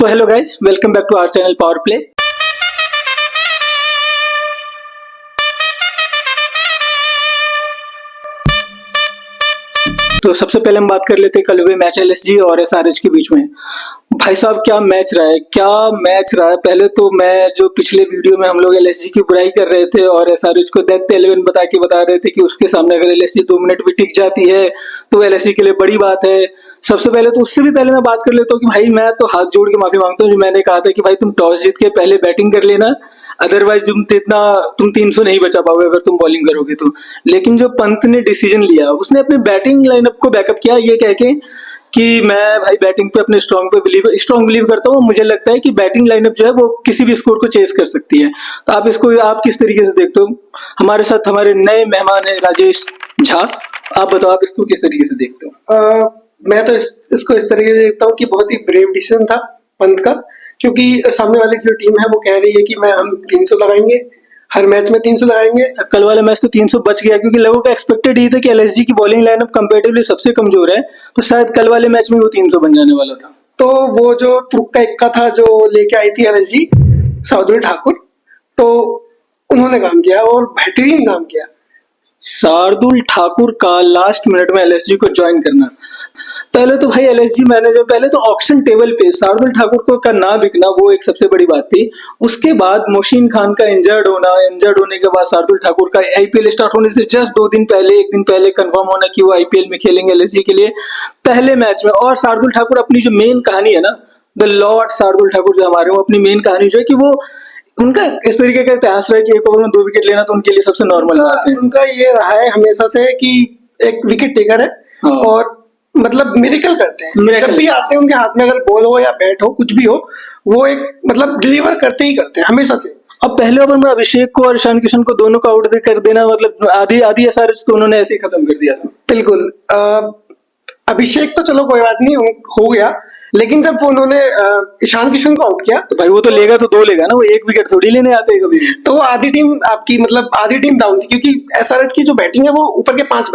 तो hello guys, welcome back to our channel power play. तो सबसे पहले हम बात कर लेते हैं कल हुए मैच एलएसजी और एसआरएच के बीच में। भाई साहब क्या मैच रहा है, क्या मैच रहा है। पहले तो मैं जो पिछले वीडियो में हम लोग एलएसजी की बुराई कर रहे थे और एसआरएच को डेथ 11 बता रहे थे कि उसके सामने अगर एलएसजी 2 मिनट भी टिक जाती है तो एलएसजी के लिए बड़ी बात है। सबसे पहले तो उससे भी पहले मैं बात कर लेता हूँ कि भाई मैं तो हाथ जोड़ के माफी मांगता हूँ जो मैंने कहा था कि भाई तुम टॉस जीत के पहले बैटिंग कर लेना, अदरवाइज तुम 300 नहीं बचा पाओगे अगर तुम बॉलिंग करोगे तो। लेकिन जो पंत ने डिसीजन लिया, उसने अपनी बैटिंग लाइनअप को बैकअप किया ये कह के कि मैं भाई बैटिंग पे अपने स्ट्रॉन्ग बिलीव करता हूँ। मुझे लगता है कि बैटिंग लाइनअप जो है वो किसी भी स्कोर को चेस कर सकती है। तो आप किस तरीके से देखते हो। हमारे साथ हमारे नए मेहमान है राजेश झा, आप बताओ आप इसको किस तरीके से देखते हो। मैं तो इसको इस तरीके से देखता हूँ कि बहुत ही ब्रेव डिसीजन था पंत का, क्योंकि सामने वाली जो टीम है वो कह रही है कि हम 300 लगाएंगे, हर मैच में 300 लगाएंगे। कल वाले मैच तो 300 बच गया क्योंकि लोगों का एक्सपेक्टेड ये था कि एलएसजी की बॉलिंग लाइनअप कंपैरेटिवली सबसे कमजोर है, तो शायद कल वाले मैच में वो 300 बन जाने वाला था। तो वो जो तुक्का इक्का था जो लेके आई थी एलएसजी, शार्दुल ठाकुर, तो उन्होंने काम किया और बेहतरीन काम किया। शार्दुल ठाकुर का लास्ट मिनट में एलएसजी को ज्वाइन करना, पहले तो भाई एलएसजी मैनेजर, पहले तो ऑक्शन टेबल पे शार्दुल ठाकुर को का ना बिकना वो एक सबसे बड़ी बात थी। उसके बाद मोशीन खान का इंजर्ड होने के बाद शार्दुल ठाकुर का आईपीएल स्टार्ट होने से जस्ट 2 दिन पहले, 1 दिन पहले कंफर्म होना कि वो आईपीएल में खेलेंगे एलएसजी के लिए पहले मैच में। और शार्दुल ठाकुर अपनी जो मेन कहानी है ना, द लॉर्ड शार्दुल ठाकुर जो हमारे, वो अपनी मेन कहानी जो है कि वो उनका इस तरीके का इतिहास रहा है कि 1 ओवर में 2 विकेट लेना तो उनके लिए सबसे नॉर्मल बात है। उनका ये रहा है हमेशा से कि एक विकेट टेकर है और मतलब मिरेकल करते हैं। जब भी आते हैं उनके हाथ में अगर बॉल हो या बैट हो कुछ भी हो, वो एक मतलब डिलीवर करते ही करते हैं हमेशा से। अब पहले ओवर में अभिषेक को और ईशान किशन को दोनों को आउट कर देना, मतलब आधी एसआरएच तो उन्होंने ऐसे ही खत्म कर दिया था। बिल्कुल। अभिषेक तो चलो कोई बात नहीं, हो गया, लेकिन जब उन्होंने ईशान किशन को आउट किया तो भाई वो तो लेगा तो 2 लेगा ना, वो 1 विकेट थोड़ी लेने आते हैं कभी। तो आधी टीम आपकी मतलब आधी टीम डाउन थी, क्योंकि एसआरएच की जो बैटिंग है वो ऊपर के 5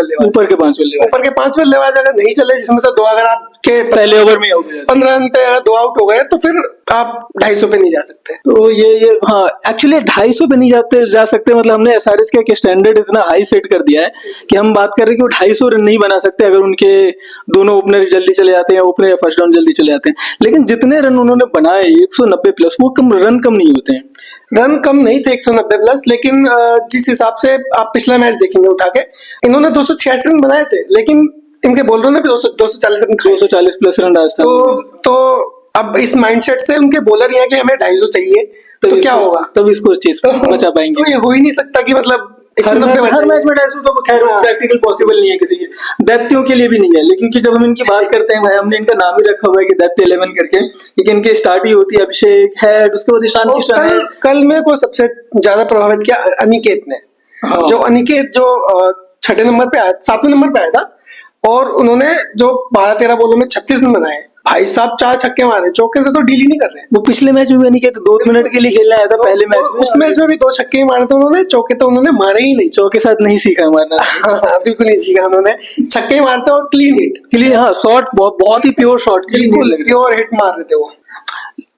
बल्लेबाज अगर नहीं चले, जिसमें से 2 अगर आपके पहले ओवर में आउट, 15 रन पे अगर 2 आउट हो गए तो फिर आप 250 पे नहीं जा सकते। तो ये हाँ, एक्चुअली 250 पे नहीं जा सकते, मतलब हमने एसआरएच का एक स्टैंडर्ड इतना हाई सेट कर दिया है कि हम बात कर रहे हैं कि वो 250 रन नहीं बना सकते अगर उनके दोनों ओपनर जल्दी चले जाते हैं, ओपनर या फर्स्ट डाउन जल्दी चले जाते हैं। लेकिन जितने रन उन्होंने बनाए 190 प्लस, वो रन कम नहीं होते हैं। रन कम नहीं थे 190 प्लस, लेकिन जिस हिसाब से आप पिछला मैच देखेंगे उठा के, इन्होंने 286 रन बनाए थे, लेकिन इनके बॉलरों ने भी 240 रन, 240 प्लस रन राजस्थान। तो अब इस माइंडसेट से उनके बॉलर ये है कि हमें 250 चाहिए, तो क्या होगा, तब इसको इस चीज को बचा पाएंगे। तो ये हो ही नहीं सकता कि मतलब हर मैच में 250 तो खैर प्रैक्टिकल पॉसिबल नहीं है किसी के, दैत्यों के लिए भी नहीं है। लेकिन कि जब हम इनकी बात करते हैं भाई, हमने इनका नाम ही रखा हुआ है कि दैत्य 11 करके, लेकिन इनके स्टार्ट ही होती है अभिषेक, हेड, उसके बाद ईशान किशन है। कल मेरे को सबसे ज्यादा प्रभावित किया अनिकेत ने। जो अनिकेत जो 6 नंबर पे आया, 7वें नंबर पे आया था, और उन्होंने जो 12-13 बॉलों में 36 रन बनाए। भाई साहब 4 छक्के मारे, चौके से तो डील ही नहीं कर रहे। वो पिछले मैच में भी नहीं कहते, 2 मिनट के लिए खेलना आया था पहले मैच में, उस मैच में भी 2 छक्के मारे थे उन्होंने, चौके तो उन्होंने मारे ही नहीं। चौके साथ नहीं सीखा मारना। बिल्कुल नहीं सीखा उन्होंने, छक्के मारते और क्लीन हिट, हाँ शॉट बहुत ही प्योर शॉट, प्योर हिट मार रहे थे वो।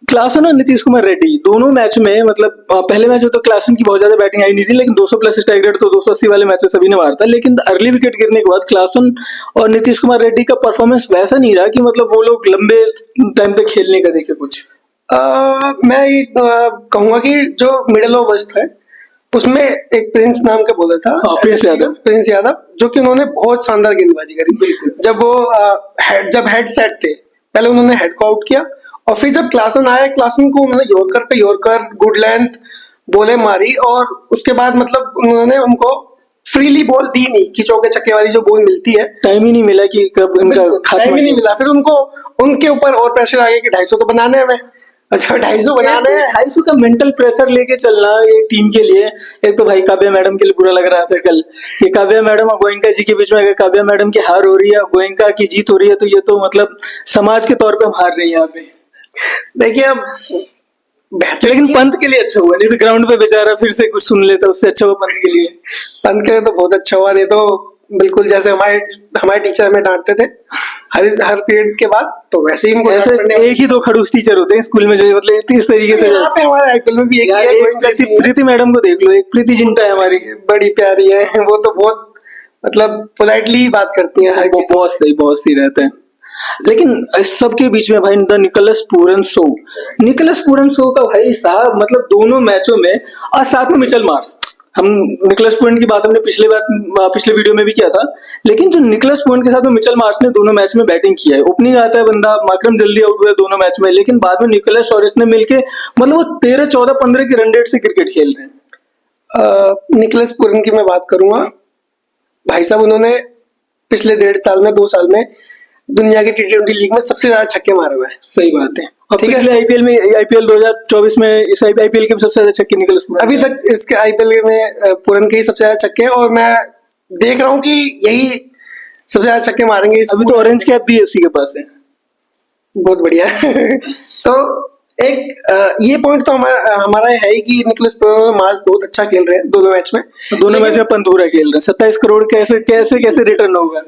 क्लासन और नीतीश कुमार रेड्डी दोनों मैच में, मतलब पहले मैच में तो क्लासन की बहुत ज्यादा बैटिंग आई नहीं थी, लेकिन 200 प्लस स्ट्राइक रेट तो 280 वाले मैच सभी ने मारा था। लेकिन अर्ली विकेट गिरने के बाद क्लासन और नीतीश कुमार रेड्डी का परफॉर्मेंस वैसा नहीं रहा कि मतलब वो लोग लंबे टाइम तक खेलने का देखे कुछ। मैं ये कहूंगा कि जो मिडिल ओवर्स है उसमें एक प्रिंस नाम का बॉलर था, प्रिंस यादव, जो कि उन्होंने बहुत शानदार गेंदबाजी करी। जब वो जब हेड सेट थे, पहले उन्होंने हेड को आउट किया, और फिर जब क्लासन आया, क्लासन को उन्होंने यॉर्कर पे यॉर्कर, गुड लेंथ बॉलें मारी, और उसके बाद मतलब उन्होंने उनको फ्रीली बॉल दी नहीं कि चौके छक्के वाली जो बॉल मिलती है, टाइम ही नहीं मिला कि कब इनका टाइम ही नहीं मिला। फिर उनको उनके ऊपर और प्रेशर आ गया कि 250 तो बनाने हमें। अच्छा 250 बनाने हैं, 250 का मेंटल प्रेशर लेके चलना एक टीम के लिए। एक तो भाई काव्या मैडम के लिए बुरा लग रहा था कल, ये काव्या मैडम और गोयनका जी के बीच में अगर काव्या मैडम की हार हो रही है, गोयनका की जीत हो रही है, तो ये तो मतलब समाज के तौर पे हम हार रहे हैं यहाँ पे। देखिए अब बेहतर, लेकिन पंत के लिए अच्छा हुआ, नहीं तो ग्राउंड पे बेचारा फिर से कुछ सुन लेता, उससे अच्छा हुआ पंत के लिए। पंत के लिए तो बहुत अच्छा हुआ, नहीं तो बिल्कुल जैसे हमारे टीचर हमें डांटते थे हर पीरियड के बाद, तो वैसे ही इनको ऐसे एक ही दो खड़ूस टीचर होते हैं स्कूल में जो मतलब इस तरीके से। यहाँ पे हमारे आईपीएल में भी एक यार, प्रीति मैडम को देख लो, एक प्रीति जिंटा है हमारी, बड़ी प्यारी है वो, तो बहुत मतलब पोलाइटली बात करती हैं हर किसी। बहुत सही रहते हैं। लेकिन इस सब के बीच में भाई द निकोलस पूरन शो का भाई साहब मतलब दोनों मैचों में, और साथ में मिचेल मार्श। हम निकोलस पूरन की बात हमने पिछले वीडियो में भी किया था, लेकिन जो निकोलस पूरन के साथ में मिचेल मार्श ने दोनों मैच में बैटिंग किया है। ओपनिंग आता है बंदा, मार्करम जल्दी आउट हुआ है दोनों मैच में, लेकिन बाद में निकोलस और इसने मिलके मतलब वो 13, 14, 15 की रन रेट से क्रिकेट खेल रहे हैं। निकोलस पूरन की मैं बात करूंगा, भाई साहब उन्होंने पिछले 1.5 साल में 2 साल में दुनिया की T20 लीग में सबसे ज्यादा छक्के मारे हुए हैं। सही बात है। और पिछले आईपीएल 2024 में इस आईपीएल के सबसे ज्यादा छक्के निकोलस पूरन, अभी तक इसके आईपीएल में पूरन के ही सबसे ज्यादा छक्के हैं, और मैं देख रहा हूँ कि यही सबसे ज्यादा छक्के मारेंगे। अभी तो ऑरेंज कैप भी इसी के पास है। बहुत बढ़िया तो एक ये पॉइंट तो हमारा है ही कि निकोलस पूरन मार्च बहुत अच्छा खेल रहे हैं दोनों मैच में पंतूरा खेल रहे हैं। 27 करोड़ कैसे रिटर्न होगा।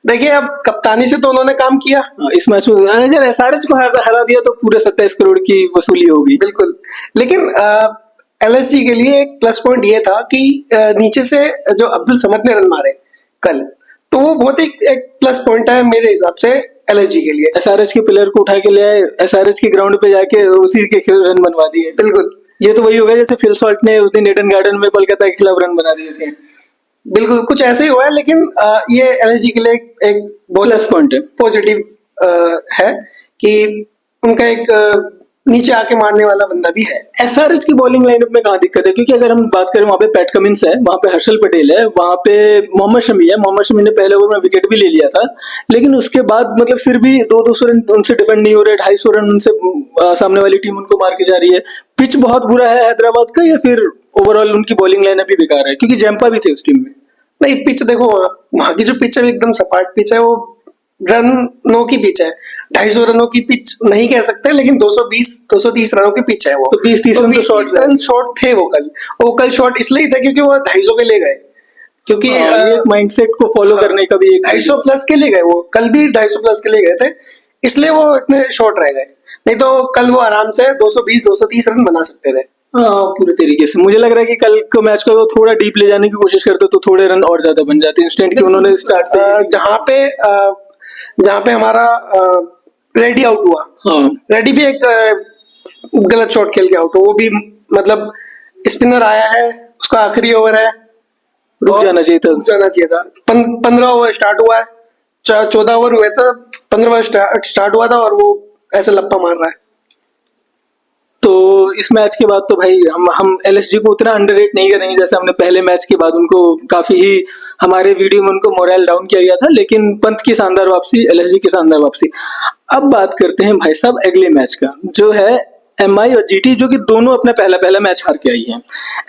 देखिए अब कप्तानी से तो उन्होंने काम किया इस मैच में, अगर एसआरएच को हरा दिया तो पूरे 27 करोड़ की वसूली होगी। बिल्कुल, लेकिन एलएसजी के लिए एक प्लस पॉइंट ये था कि नीचे से जो अब्दुल समद ने रन मारे कल, तो वो बहुत एक प्लस पॉइंट है मेरे हिसाब से एलएसजी के लिए। एसआरएच के प्लेयर को उठा के ले आए, एसआरएच के ग्राउंड पे जाके उसी के रन बनवा दिए। बिल्कुल, ये तो वही होगा जैसे फिल सॉल्ट ने उस दिन ईडन गार्डन में कोलकाता के खिलाफ रन बना दिए थे। बिल्कुल कुछ ऐसे ही हुआ है, लेकिन ये एलएसजी के लिए एक प्लस पॉइंट है, पॉजिटिव है कि उनका एक नीचे आके मारने वाला बंदा भी है। एसआरएच की बॉलिंग लाइनअप में कहाँ दिक्कत है, क्योंकि अगर हम बात करें वहाँ पे पैट कमिंस है, वहाँ पे हर्षल पटेल है, वहाँ पे मोहम्मद शमी है। मोहम्मद शमी ने पहले ओवर में विकेट भी ले लिया था, लेकिन उसके बाद मतलब फिर भी 200 रन उनसे डिफेंड नहीं हो रहे, 250 रन उनसे सामने वाली टीम उनको मार के जा रही है। पिच बहुत बुरा है हैदराबाद का, या फिर ओवरऑल उनकी बॉलिंग लाइनअप भी बेकार है, क्योंकि जैम्पा भी थे उस टीम में। नहीं, पिच देखो वहां की जो पिच है एकदम सपाट पिच है, वो रनों की पिच है। 250 रनों की पिच नहीं कह सकते, लेकिन 220-230 रनों की पिच है वो। तो 20-30 रन शॉर्ट थे वो कल शॉर्ट इसलिए थे क्योंकि वो 250 के ले गए, क्योंकि एक माइंडसेट को फॉलो करने का भी 250 प्लस के लिए गए, वो कल भी 250 प्लस के लिए गए थे, इसलिए वो इतने शॉर्ट रह गए। नहीं तो कल वो आराम से 220-230 रन बना सकते थे। पूरे तरीके से मुझे लग रहा है कि कल को मैच को थोड़ा डीप ले जाने की कोशिश करते तो थोड़े रन और ज्यादा बन जाते इंस्टेंट, कि उन्होंने स्टार्ट से जहाँ पे हमारा रेडी आउट हुआ, रेडी भी एक गलत शॉट खेल के आउट हुआ, वो भी मतलब स्पिनर आया है, उसका आखिरी ओवर है, रुक जाना चाहिए था। 15 ओवर स्टार्ट हुआ है, 14 ओवर हुए थे, 15 ओवर स्टार्ट हुआ था और वो ऐसे लप्पा मार रहा है। तो इस मैच के बाद तो भाई हम एलएसजी को उतना अंडररेट नहीं करेंगे, जैसे हमने पहले मैच के बाद उनको काफी ही हमारे वीडियो में उनको मोरल डाउन किया गया था, लेकिन पंत की शानदार वापसी, एलएसजी की शानदार वापसी। अब बात करते हैं भाई साहब अगले मैच का, जो है एमआई और जीटी, जो कि दोनों अपना पहला मैच हार के आई है।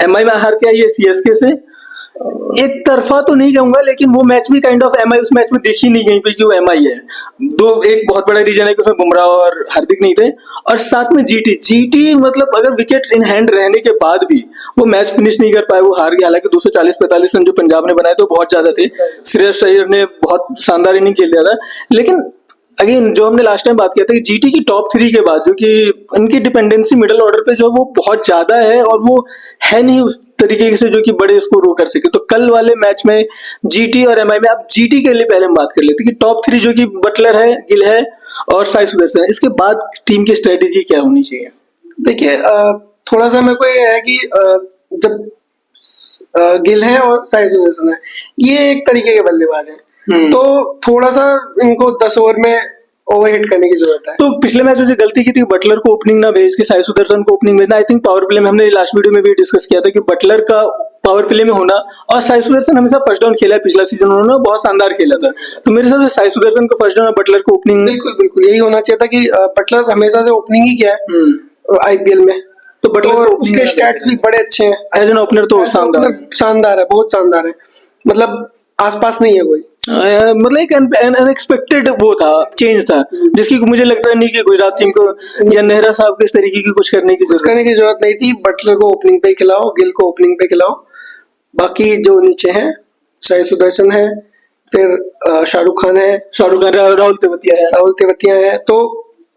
एमआई में हार के आई है सीएसके से, एक तरफा तो नहीं कहूंगा, लेकिन वो मैच भी काइंड ऑफ एमआई उस मैच में देखी नहीं गई कि वो एमआई है। एक बहुत बड़ा रीजन है कि उसमें बुमराह और हार्दिक नहीं थे, और साथ में जीटी मतलब अगर विकेट इन हैंड रहने के बाद भी वो मैच फिनिश नहीं कर पाए, वो हार गया। हालांकि 240-45 रन जो पंजाब ने बनाए थे वो बहुत ज्यादा थे, श्रेयस अय्यर ने बहुत शानदार इनिंग खेल दिया था। लेकिन अगेन जो हमने लास्ट टाइम बात किया था कि जीटी की टॉप 3 के बाद जो कि उनकी डिपेंडेंसी मिडिल ऑर्डर पे जो वो बहुत ज्यादा है, और वो है नहीं उस तरीके से जो कि बड़े स्कोर वो कर सके। तो कल वाले मैच में जीटी और एमआई में, अब जीटी के लिए पहले हम बात कर लेते हैं कि टॉप 3 जो कि बटलर है, गिल है और साई सुदर्शन है, इसके बाद टीम की स्ट्रेटेजी क्या होनी चाहिए। देखिए थोड़ा सा मेरे को ये है कि जब गिल है और साई सुदर्शन है, ये एक तरीके के बल्लेबाज हैं, तो थोड़ा सा इनको 10 ओवर में ओवरहिट करने की जरूरत है। तो पिछले मैच में जो गलती की थी बटलर को ओपनिंग ना भेज के साई सुदर्शन को ओपनिंग भेजना, आई थिंक पावर प्ले में हमने लास्ट वीडियो में भी डिस्कस किया था कि बटलर का पावर प्ले में होना, और साई सुदर्शन हमेशा फर्स्ट डाउन खेला है, पिछला सीजन उन्होंने बहुत शानदार खेला था। तो मेरे हिसाब से साई सुदर्शन को फर्स्ट डाउन और बटलर को ओपनिंग, बिल्कुल यही होना चाहिए था कि बटलर हमेशा से ओपनिंग ही किया है आईपीएल में, तो बटलर उसके स्टैट्स भी बड़े अच्छे हैं एज एन ओपनर, तो शानदार है, बहुत शानदार है, मतलब आसपास नहीं है कोई। मतलब एक अनएक्सपेक्टेड वो था, चेंज था, जिसकी मुझे लगता नहीं कि गुजरात टीम को या नेहरा साहब को इस तरीके की कुछ करने की जरूरत नहीं थी। बटलर को ओपनिंग पे खिलाओ, गिल को ओपनिंग पे खिलाओ, बाकी जो नीचे हैं साई सुदर्शन है, फिर शाहरुख खान है, राहुल तेवतिया है। तो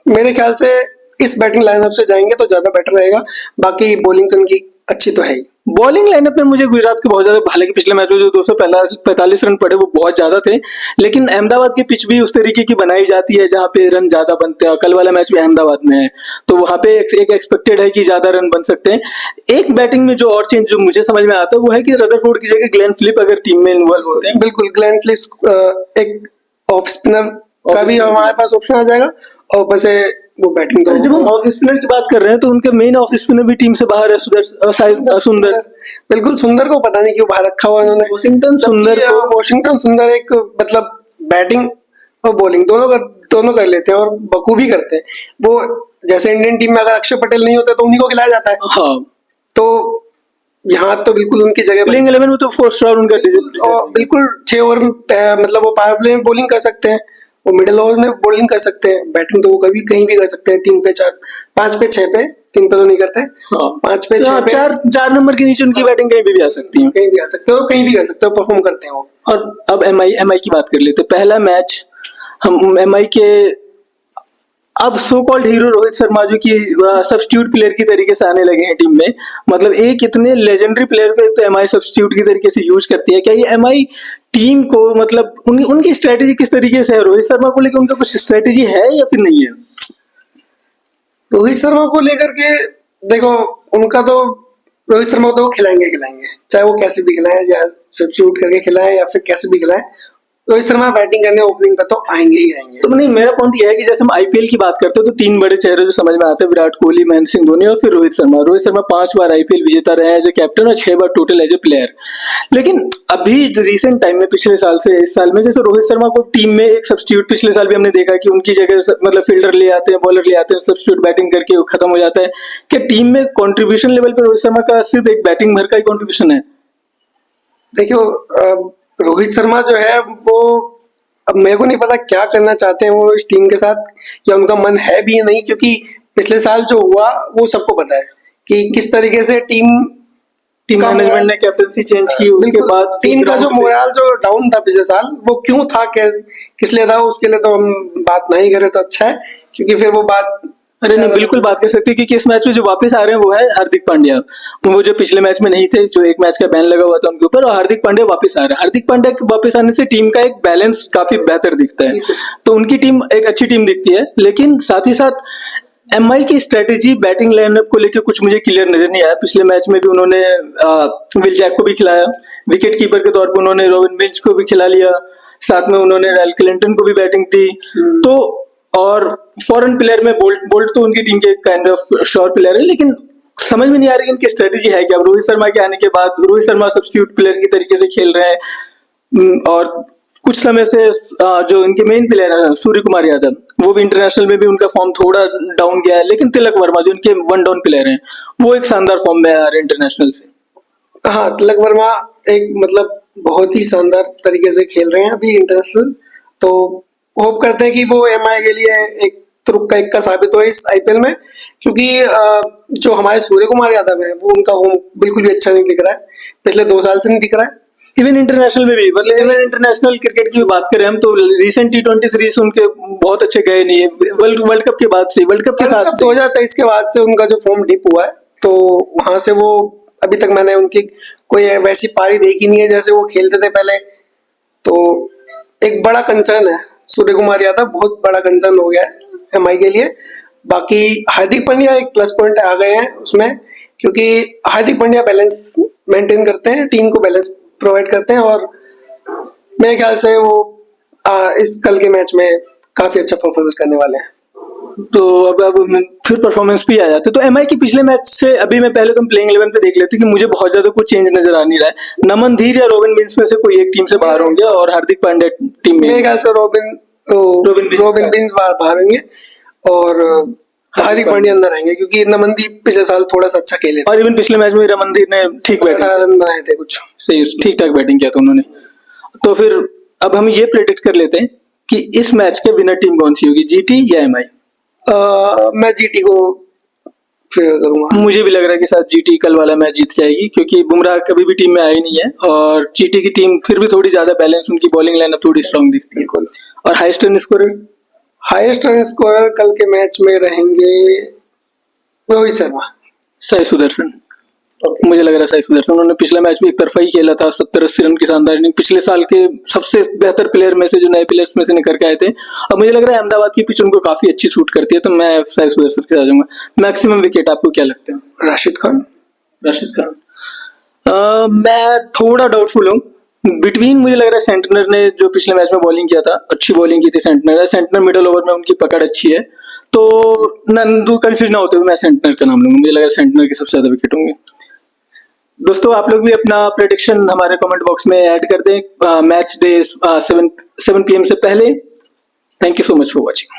मेरे ख्याल से इस बैटिंग लाइनअप से जाएंगे तो ज्यादा बेटर रहेगा। बाकी बॉलिंग तो उनकी अच्छी तो है ही। बॉलिंग लाइनअप में मुझे गुजरात के बहुत ज्यादा, हालांकि पिछले मैच में जो 245 रन पड़े वो बहुत ज्यादा थे, लेकिन अहमदाबाद की पिच भी उस तरीके की बनाई जाती है जहां पे रन ज्यादा बनते हैं। कल वाला मैच भी अहमदाबाद में है, तो वहां पे एक एक्सपेक्टेड है कि ज्यादा रन बन सकते हैं। एक बैटिंग में जो और चेंज जो मुझे समझ में आता है वो है कि रदरफोर्ड की जगह ग्लेन फिलिप अगर टीम में इन्वॉल्व होते हैं। बिल्कुल, ग्लेन फिलिप एक ऑफ स्पिनर का भी हमारे पास ऑप्शन आ जाएगा, और ऊपर से वो बैटिंग। तो जब हम ऑफ स्पिनर की बात कर रहे हैं तो उनके मेन ऑफ स्पिनर भी टीम से बाहर है, सुंदर। बिल्कुल, सुंदर को पता नहीं क्यों बाहर रखा हुआ उन्होंने। वॉशिंगटन सुंदर एक मतलब बैटिंग और बॉलिंग दोनों कर लेते हैं, और बखूबी करते हैं वो। जैसे इंडियन टीम में अगर अक्षर पटेल नहीं होते तो उन्हीं को खिलाया जाता है। हाँ, तो यहाँ तो बिल्कुल उनकी जगह प्लेइंग 11 में तो 4 स्टार उनका और बिल्कुल 6 ओवर में मतलब वो पावर प्ले में बॉलिंग कर सकते हैं, वो मिडिल ओवर में बॉलिंग कर सकते हैं। बैटिंग तो वो कभी कहीं भी कर सकते हैं, 3 पे 4, 5 पे 6 पे, 3 पे तो नहीं करते। 5 पे 6 पे 4 नंबर के नीचे उनकी बैटिंग कहीं भी आ सकती है, कहीं भी आ सकते हो, कहीं भी कर सकते हो, परफॉर्म करते हैं वो। और अब एमआई की बात कर लेते हैं। पहला मैच हम एमआई के अब so called hero Rohit Sharma जो कि सब्स्टिट्यूट प्लेयर की तरीके से आने लगे हैं टीम में। मतलब एक इतने लेजेंडरी प्लेयर को तो एमआई सब्स्टिट्यूट की तरीके से यूज करती है। क्या ये एमआई टीम को मतलब उनकी स्ट्रेटेजी किस तरीके से है? रोहित शर्मा को लेकर उनका कुछ स्ट्रेटेजी है या फिर नहीं है? रोहित शर्मा को लेकर के देखो, उनका तो रोहित शर्मा को तो खिलाएंगे, चाहे वो कैसे भी खिलाएं, या सब्स्टिट्यूट करके खिलाएं या फिर कैसे भी खिलाएं, रोहित शर्मा बैटिंग करने ओपनिंग पर तो आएंगे ही आएंगे। तो नहीं, मेरा पॉइंट ये है कि जैसे हम आईपीएल की बात करते हैं तो 3 बड़े चेहरे जो समझ में आते हैं, विराट कोहली, महेंद्र सिंह धोनी और फिर रोहित शर्मा। रोहित शर्मा 5 बार आईपीएल विजेता रहे हैं एज ए कैप्टन और 6 बार टोटल एज ए प्लेयर। लेकिन अभी रिसेंट टाइम में, पिछले साल से इस साल में, जैसे रोहित शर्मा को टीम में एक सब्स्टिट्यूट, पिछले साल भी हमने देखा कि उनकी जगह मतलब फील्डर ले आते हैं, बॉलर ले आते हैं, सब्स्टिट्यूट बैटिंग करके खत्म हो जाता है। क्या टीम में कॉन्ट्रीब्यूशन लेवल पर रोहित शर्मा का सिर्फ एक बैटिंग भर का ही कॉन्ट्रीब्यूशन है? देखियो, रोहित शर्मा जो है वो, अब मेरे को नहीं पता क्या करना चाहते हैं वो इस टीम के साथ, या उनका मन है भी या नहीं, क्योंकि पिछले साल जो हुआ वो सबको पता है कि किस तरीके से टीम मैनेजमेंट ने कैप्टनसी चेंज की, उसके बाद टीम का जो मोरल जो डाउन था पिछले साल, वो क्यों था, किस लिए था, उसके लिए तो हम बात नहीं करें तो अच्छा है, क्योंकि फिर वो बात अरे नहीं, बिल्कुल बात कर सकते हैं, क्योंकि इस मैच में जो वापस आ रहे हैं वो है हार्दिक पांड्या। वो जो पिछले मैच में नहीं थे, जो एक मैच का बैन लगा हुआ था उनके ऊपर, और हार्दिक पांड्या वापस आ रहे हैं। हार्दिक पांड्या के वापस आने से टीम का एक बैलेंस काफी बेहतर दिखता है, तो उनकी टीम एक अच्छी टीम दिखती है। लेकिन साथ ही साथ एमआई की स्ट्रेटेजी बैटिंग लाइनअप को लेकर कुछ मुझे क्लियर नजर नहीं आया। पिछले मैच में भी उन्होंने विल जैक को भी खिलाया, विकेट कीपर के तौर पर उन्होंने रॉबिन बिंच को भी खिला लिया, साथ में उन्होंने रैल क्लिंटन को भी बैटिंग दी। तो और फॉरेन प्लेयर में बोल्ट तो उनकी टीम के काइंड ऑफ श्योर प्लेयर है, लेकिन समझ में नहीं आ रही कि इनकी स्ट्रेटेजी है क्या। अब रोहित शर्मा के आने के बाद रोहित शर्मा सब्स्टिट्यूट प्लेयर की तरीके से खेल रहे हैं, और कुछ समय से जो इनके मेन प्लेयर है सूर्य कुमार यादव, वो भी इंटरनेशनल में भी उनका फॉर्म थोड़ा डाउन गया है। लेकिन तिलक वर्मा जो इनके 1 डाउन प्लेयर हैं, वो एक शानदार फॉर्म में आ रहे हैं इंटरनेशनल से। हाँ, तिलक वर्मा एक मतलब बहुत ही शानदार तरीके से खेल रहे हैं अभी इंटरनेशनल। तो होप करते हैं कि वो एमआई के लिए एक तुरुप का इक्का साबित हो इस आईपीएल में, क्योंकि जो हमारे सूर्य कुमार यादव है वो उनका वो बिल्कुल भी अच्छा नहीं दिख रहा है, पिछले 2 साल से नहीं दिख रहा है। इवन इंटरनेशनल में भी, मतलब इवन इंटरनेशनल क्रिकेट की बात करें हम तो रिसेंट T20 सीरीज उनके बहुत अच्छे गए नहीं है। वर्ल्ड कप के बाद से, वर्ल्ड कप के साथ 2023 के बाद से उनका जो फॉर्म डिप हुआ है, तो वहां से वो अभी तक मैंने उनकी कोई वैसी पारी देखी नहीं है जैसे वो खेलते थे पहले। तो एक बड़ा कंसर्न है, सूर्य कुमार यादव बहुत बड़ा कंसर्न हो गया है एमआई के लिए। बाकी हार्दिक पांड्या एक प्लस पॉइंट आ गए हैं उसमें, क्योंकि हार्दिक पांड्या बैलेंस मेंटेन करते हैं, टीम को बैलेंस प्रोवाइड करते हैं, और मेरे ख्याल से वो इस कल के मैच में काफी अच्छा परफॉर्मेंस करने वाले हैं। तो अब फिर परफॉर्मेंस भी आ जाते। तो एमआई के पिछले मैच से अभी मैं पहले तुम प्लेइंग 11 पे देख लेते कि मुझे बहुत ज्यादा कुछ चेंज नजर आ नहीं रहा है। नमन धीर या रॉबिन बिन्स में से कोई एक टीम से बाहर होंगे, और हार्दिक पांड्या टीम में। मेरे ख्याल से रॉबिन बिन्स बाहर होंगे और हार्दिक पांड्या अंदर आएंगे, क्योंकि नमनदीप पिछले साल थोड़ा सा अच्छा खेले और इवन पिछले मैच में रमनदीप ने ठीक बैटिंग बनाए थे, कुछ सही ठीक ठाक बैटिंग किया था उन्होंने। तो फिर अब हम ये प्रेडिक्ट कर लेते हैं कि इस मैच के विनर टीम कौन सी होगी, जीटी या एमआई? मैं जीटी को फेवर करूंगा। मुझे भी लग रहा है कि शायद जीटी कल वाला मैच जीत जाएगी, क्योंकि बुमराह कभी भी टीम में आई नहीं है और जीटी की टीम फिर भी थोड़ी ज्यादा बैलेंस, उनकी बॉलिंग लाइनअप थोड़ी स्ट्रांग दिखती है। बिल्कुल। और highest run scorer? Highest run scorer कल के मैच में रहेंगे रोहित शर्मा। साई सुदर्शन। मुझे लग रहा है साई सुदर्शन, उन्होंने पिछले मैच में एक तरफा ही खेला था, 70-80 रन की शानदार इनिंग, पिछले साल के सबसे बेहतर प्लेयर में से, जो नए प्लेयर्स में से निकल के आए थे। और मुझे लग रहा है अहमदाबाद की पिच उनको काफी अच्छी सूट करती है, तो मैं साई सुदर्शन के साथ जाऊंगा। मैक्सिमम विकेट आपको क्या लगता है? राशिद खान। राशिद खान। मैं थोड़ा डाउटफुल हूँ। बिटवीन मुझे लग रहा है सेंटनर ने जो पिछले मैच में बॉलिंग किया था, अच्छी बॉलिंग की थी सेंटनर मिडिल ओवर में उनकी पकड़ अच्छी है, तो नंदू कंफ्यूज ना होते हुए मैं सेंटनर का नाम लूंगा। मुझे लग रहा है सेंटनर के सबसे ज्यादा विकेट होंगे। दोस्तों आप लोग भी अपना प्रेडिक्शन हमारे कमेंट बॉक्स में ऐड कर दें मैच डे 7 PM से पहले। Thank you so much for watching.